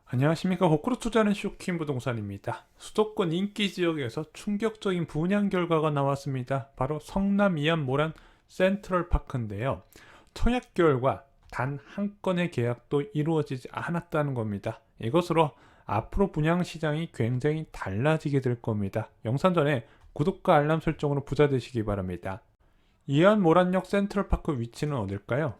안녕하십니까. 거꾸로 투자하는 쇼킹 부동산입니다. 수도권 인기 지역에서 충격적인 분양 결과가 나왔습니다. 바로 성남 이안모란 센트럴파크인데요. 청약 결과 단 한 건의 계약도 이루어지지 않았다는 겁니다. 이것으로 앞으로 분양 시장이 굉장히 달라지게 될 겁니다. 영상 전에 구독과 알람 설정으로 부자 되시기 바랍니다. 이안모란역 센트럴파크 위치는 어딜까요?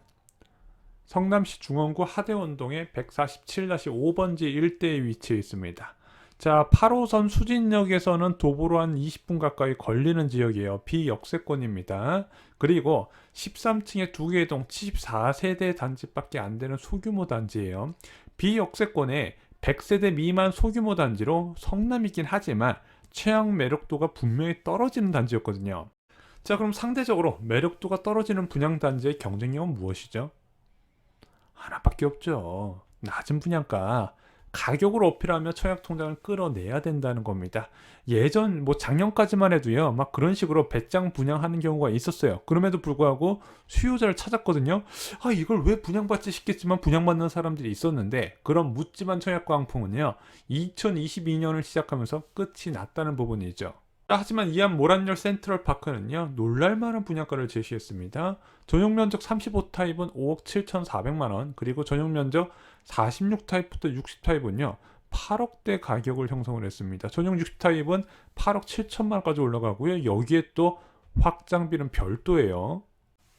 성남시 중원구 하대원동의 147-5번지 일대에 위치해 있습니다. 자, 8호선 수진역에서는 도보로 한 20분 가까이 걸리는 지역이에요. 비역세권입니다. 그리고 13층에 2개의 동 74세대 단지밖에 안 되는 소규모 단지예요. 비역세권에 100세대 미만 소규모 단지로 성남이긴 하지만 취향 매력도가 분명히 떨어지는 단지였거든요. 자, 그럼 상대적으로 매력도가 떨어지는 분양단지의 경쟁력은 무엇이죠? 하나밖에 없죠. 낮은 분양가, 가격으로 어필하며 청약 통장을 끌어내야 된다는 겁니다. 예전 작년까지만 해도요, 막 그런 식으로 배짱 분양하는 경우가 있었어요. 그럼에도 불구하고 수요자를 찾았거든요. 아, 이걸 왜 분양받지 싶겠지만 분양받는 사람들이 있었는데, 그런 묻지만 청약 광풍은요 2022년을 시작하면서 끝이 났다는 부분이죠. 하지만 이안모란역 센트럴파크는요 놀랄만한 분양가를 제시했습니다. 전용면적 35타입은 5억 7,400만원, 그리고 전용면적 46타입부터 60타입은요 8억대 가격을 형성을 했습니다. 전용 60타입은 8억 7천만원까지 올라가고요. 여기에 또 확장비는 별도예요.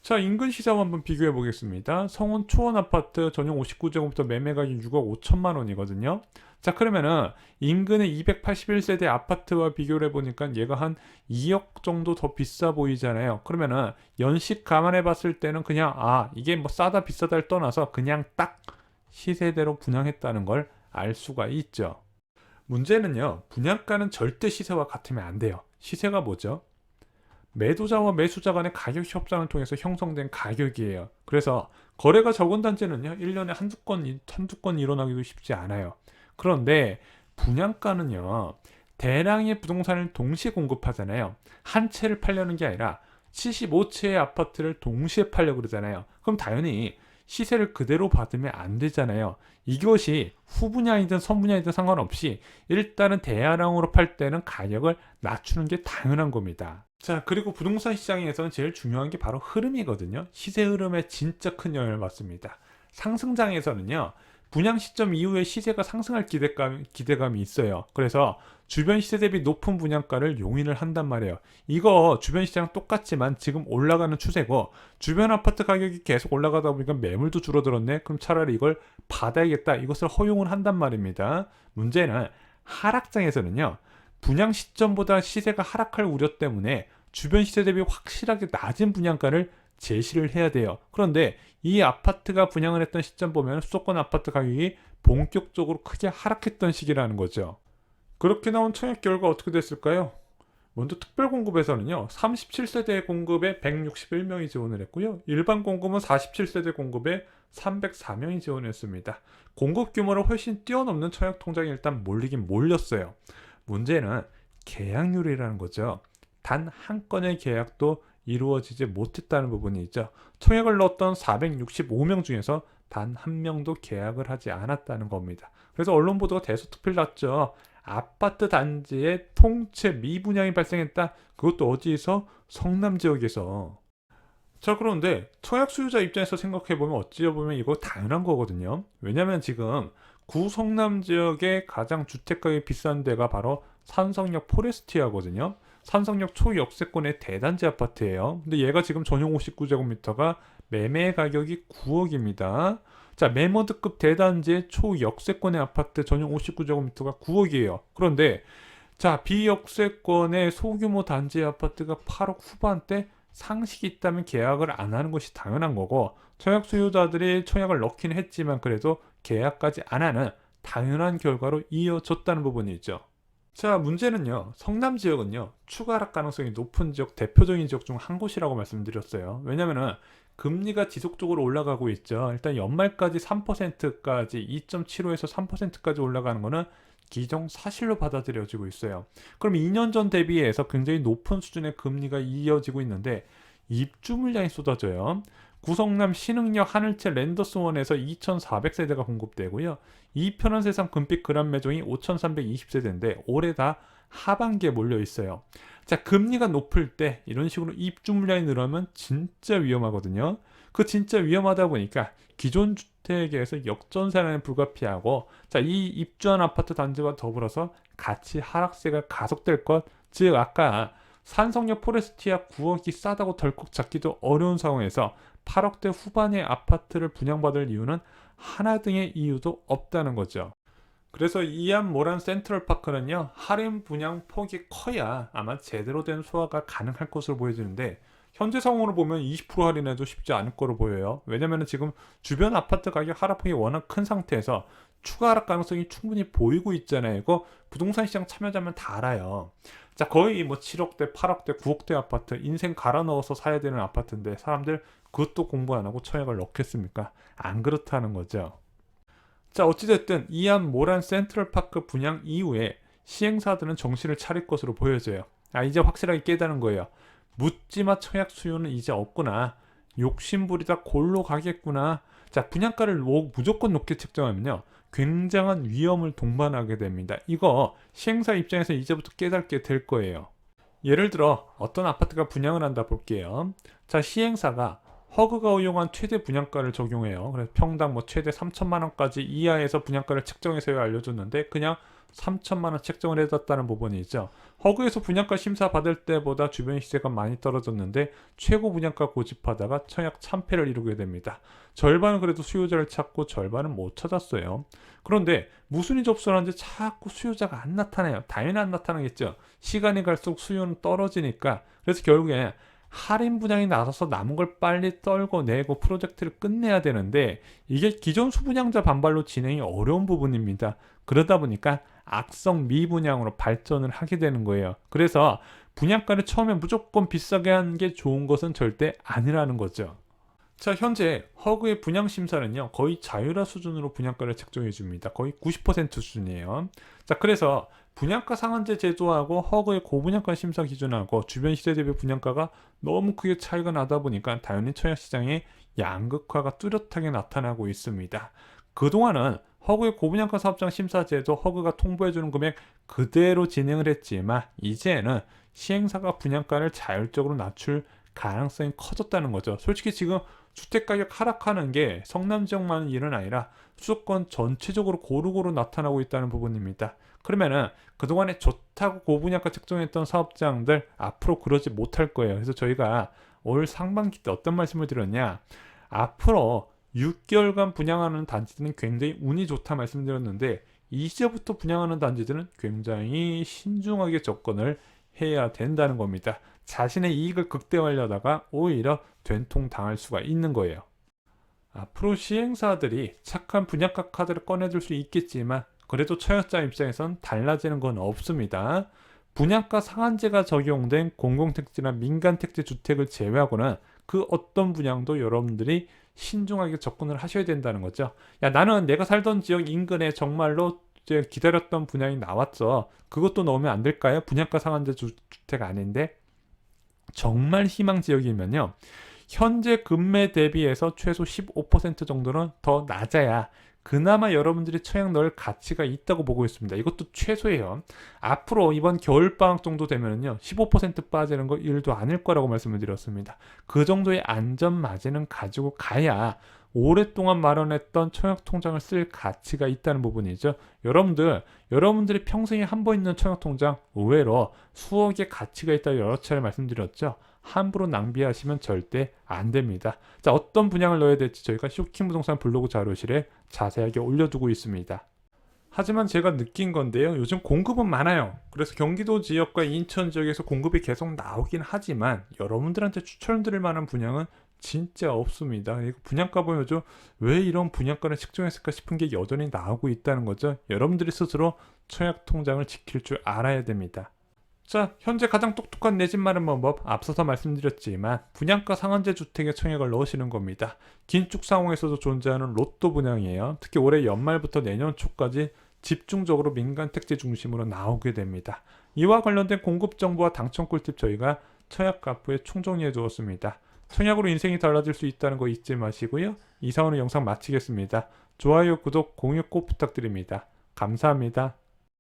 자, 인근 시세와 한번 비교해 보겠습니다. 성원 초원 아파트 전용 59제곱미터 매매 가격 6억 5천만 원이거든요. 자, 그러면은 인근의 281세대 아파트와 비교를 해보니까 얘가 한 2억 정도 더 비싸 보이잖아요. 그러면은 연식 감안해 봤을 때는 그냥 이게 싸다 비싸다를 떠나서 그냥 딱 시세대로 분양했다는 걸 알 수가 있죠. 문제는요, 분양가는 절대 시세와 같으면 안 돼요. 시세가 뭐죠? 매도자와 매수자 간의 가격 협상을 통해서 형성된 가격이에요. 그래서 거래가 적은 단지는요 1년에 한두 건 일어나기도 쉽지 않아요. 그런데 분양가는요 대량의 부동산을 동시에 공급하잖아요. 한 채를 팔려는 게 아니라 75채의 아파트를 동시에 팔려고 그러잖아요. 그럼 당연히 시세를 그대로 받으면 안 되잖아요. 이것이 후분양이든 선분양이든 상관없이 일단은 대량으로 팔 때는 가격을 낮추는 게 당연한 겁니다. 자, 그리고 부동산 시장에서는 제일 중요한 게 바로 흐름이거든요. 시세 흐름에 진짜 큰 영향을 받습니다. 상승장에서는요 분양 시점 이후에 시세가 상승할 기대감이 있어요. 그래서 주변 시세 대비 높은 분양가를 용인을 한단 말이에요. 이거 주변 시장 똑같지만 지금 올라가는 추세고, 주변 아파트 가격이 계속 올라가다 보니까 매물도 줄어들었네. 그럼 차라리 이걸 받아야겠다, 이것을 허용을 한단 말입니다. 문제는 하락장에서는요 분양 시점보다 시세가 하락할 우려 때문에 주변 시세 대비 확실하게 낮은 분양가를 제시를 해야 돼요. 그런데 이 아파트가 분양을 했던 시점 보면 수도권 아파트 가격이 본격적으로 크게 하락했던 시기라는 거죠. 그렇게 나온 청약 결과 어떻게 됐을까요? 먼저 특별공급에서는요 37세대 공급에 161명이 지원을 했고요, 일반 공급은 47세대 공급에 304명이 지원했습니다. 공급 규모를 훨씬 뛰어넘는 청약 통장이 일단 몰리긴 몰렸어요. 문제는 계약률이라는 거죠. 단 한 건의 계약도 이루어지지 못했다는 부분이 있죠. 청약을 넣었던 465명 중에서 단 한 명도 계약을 하지 않았다는 겁니다. 그래서 언론 보도가 대서특필 났죠. 아파트 단지에 통째 미분양이 발생했다. 그것도 어디에서? 성남 지역에서. 자, 그런데 청약 수요자 입장에서 생각해보면 어찌보면 이거 당연한 거거든요. 왜냐면 지금 구성남 지역의 가장 주택가격이 비싼 데가 바로 산성역 포레스티아거든요. 산성역 초역세권의 대단지 아파트예요. 근데 얘가 지금 전용 59제곱미터가 매매 가격이 9억입니다. 자, 매머드급 대단지의 초역세권의 아파트 전용 59제곱미터가 9억이에요. 그런데 자, 비역세권의 소규모 단지 아파트가 8억 후반대, 상식이 있다면 계약을 안 하는 것이 당연한 거고, 청약 수요자들이 청약을 넣긴 했지만 그래도 계약까지 안 하는 당연한 결과로 이어졌다는 부분이 있죠. 자, 문제는요 성남 지역은요 추가 하락 가능성이 높은 지역, 대표적인 지역 중 한 곳이라고 말씀드렸어요. 왜냐면은 금리가 지속적으로 올라가고 있죠. 일단 연말까지 3%까지 2.75에서 3%까지 올라가는 거는 기정사실로 받아들여지고 있어요. 그럼 2년 전 대비해서 굉장히 높은 수준의 금리가 이어지고 있는데, 입주 물량이 쏟아져요. 구성남 신흥역 하늘채 랜더스원에서 2,400세대가 공급되고요. 이편한 세상 금빛 그란 매종이 5,320세대인데 올해 다 하반기에 몰려 있어요. 자, 금리가 높을 때 이런 식으로 입주 물량이 늘어나면 진짜 위험하거든요. 그 진짜 위험하다 보니까 기존 주택에서 역전세라는 불가피하고, 자, 이 입주한 아파트 단지와 더불어서 같이 하락세가 가속될 것, 즉 아까 산성역 포레스티아 9억이 싸다고 덜컥 잡기도 어려운 상황에서 8억대 후반의 아파트를 분양받을 이유는 하나 등의 이유도 없다는 거죠. 그래서 이안 모란 센트럴파크는요, 할인 분양 폭이 커야 아마 제대로 된 소화가 가능할 것으로 보여지는데, 현재 상황으로 보면 20% 할인해도 쉽지 않을 거로 보여요. 왜냐면 지금 주변 아파트 가격 하락폭이 워낙 큰 상태에서 추가 하락 가능성이 충분히 보이고 있잖아요. 이거 부동산 시장 참여자면 다 알아요. 자, 거의 뭐 7억대, 8억대, 9억대 아파트, 인생 갈아 넣어서 사야 되는 아파트인데 사람들 그것도 공부 안 하고 청약을 넣겠습니까? 안 그렇다는 거죠. 자, 어찌됐든 이안 모란 센트럴파크 분양 이후에 시행사들은 정신을 차릴 것으로 보여져요. 이제 확실하게 깨달은 거예요. 묻지마 청약 수요는 이제 없구나. 욕심부리다 골로 가겠구나. 자, 분양가를 무조건 높게 책정하면요, 굉장한 위험을 동반하게 됩니다. 이거 시행사 입장에서 이제부터 깨닫게 될 거예요. 예를 들어 어떤 아파트가 분양을 한다 볼게요. 자, 시행사가 허그가 허용한 최대 분양가를 적용해요. 그래서 평당 뭐 최대 3천만 원까지 이하에서 분양가를 책정해서 알려줬는데 그냥 3천만 원 책정을 해뒀다는 부분이죠. 허그에서 분양가 심사 받을 때보다 주변 시세가 많이 떨어졌는데 최고 분양가 고집하다가 청약 참패를 이루게 됩니다. 절반은 그래도 수요자를 찾고 절반은 못 찾았어요. 그런데 무순위 접수를 하는데 자꾸 수요자가 안 나타나요. 당연히 안 나타나겠죠. 시간이 갈수록 수요는 떨어지니까. 그래서 결국에 할인 분양이 나서서 남은 걸 빨리 떨궈내고 프로젝트를 끝내야 되는데 이게 기존 수분양자 반발로 진행이 어려운 부분입니다. 그러다 보니까 악성 미분양으로 발전을 하게 되는 거예요. 그래서 분양가를 처음에 무조건 비싸게 하는 게 좋은 것은 절대 아니라는 거죠. 자, 현재 허그의 분양 심사는요, 거의 자율화 수준으로 분양가를 책정해 줍니다. 거의 90% 수준이에요. 자, 그래서 분양가 상한제 제도하고 허그의 고분양가 심사 기준하고 주변 시세 대비 분양가가 너무 크게 차이가 나다 보니까 당연히 청약시장의 양극화가 뚜렷하게 나타나고 있습니다. 그동안은 허그의 고분양가 사업장 심사제도 허그가 통보해주는 금액 그대로 진행을 했지만 이제는 시행사가 분양가를 자율적으로 낮출 가능성이 커졌다는 거죠. 솔직히 지금 주택가격 하락하는 게 성남 지역만의 일은 아니라 수도권 전체적으로 고루고루 나타나고 있다는 부분입니다. 그러면은 그동안에 좋다고 고분양가 책정했던 사업장들 앞으로 그러지 못할 거예요. 그래서 저희가 올 상반기 때 어떤 말씀을 드렸냐, 앞으로 6개월간 분양하는 단지들은 굉장히 운이 좋다 말씀드렸는데 이제부터 분양하는 단지들은 굉장히 신중하게 접근을 해야 된다는 겁니다. 자신의 이익을 극대화하려다가 오히려 된통 당할 수가 있는 거예요. 앞으로 시행사들이 착한 분양가 카드를 꺼내줄 수 있겠지만 그래도 청약자 입장에선 달라지는 건 없습니다. 분양가 상한제가 적용된 공공택지나 민간택지 주택을 제외하고는 그 어떤 분양도 여러분들이 신중하게 접근을 하셔야 된다는 거죠. 야, 나는 내가 살던 지역 인근에 정말로 기다렸던 분양이 나왔어. 그것도 넣으면 안 될까요? 분양가 상한제 주택 아닌데? 정말 희망 지역이면요, 현재 금매 대비해서 최소 15% 정도는 더 낮아야 그나마 여러분들이 청약 넣을 가치가 있다고 보고 있습니다. 이것도 최소예요. 앞으로 이번 겨울방학 정도 되면요 15% 빠지는 거 일도 아닐 거라고 말씀을 드렸습니다. 그 정도의 안전 마진은 가지고 가야 오랫동안 마련했던 청약 통장을 쓸 가치가 있다는 부분이죠. 여러분들이 평생에 한 번 있는 청약 통장 의외로 수억의 가치가 있다고 여러 차례 말씀드렸죠. 함부로 낭비하시면 절대 안 됩니다. 자, 어떤 분양을 넣어야 될지 저희가 쇼킹부동산 블로그 자료실에 자세하게 올려두고 있습니다. 하지만 제가 느낀 건데요, 요즘 공급은 많아요. 그래서 경기도 지역과 인천 지역에서 공급이 계속 나오긴 하지만 여러분들한테 추천드릴 만한 분양은 진짜 없습니다. 분양가 보면 요즘 왜 이런 분양가를 측정했을까 싶은 게 여전히 나오고 있다는 거죠. 여러분들이 스스로 청약 통장을 지킬 줄 알아야 됩니다. 자, 현재 가장 똑똑한 내 집 마련 방법 앞서서 말씀드렸지만 분양가 상한제 주택에 청약을 넣으시는 겁니다. 긴축 상황에서도 존재하는 로또 분양이에요. 특히 올해 연말부터 내년 초까지 집중적으로 민간 택지 중심으로 나오게 됩니다. 이와 관련된 공급 정보와 당첨 꿀팁 저희가 청약 가포에 총정리해 두었습니다. 청약으로 인생이 달라질 수 있다는 거 잊지 마시고요. 이상으로 영상 마치겠습니다. 좋아요, 구독, 공유 꼭 부탁드립니다. 감사합니다.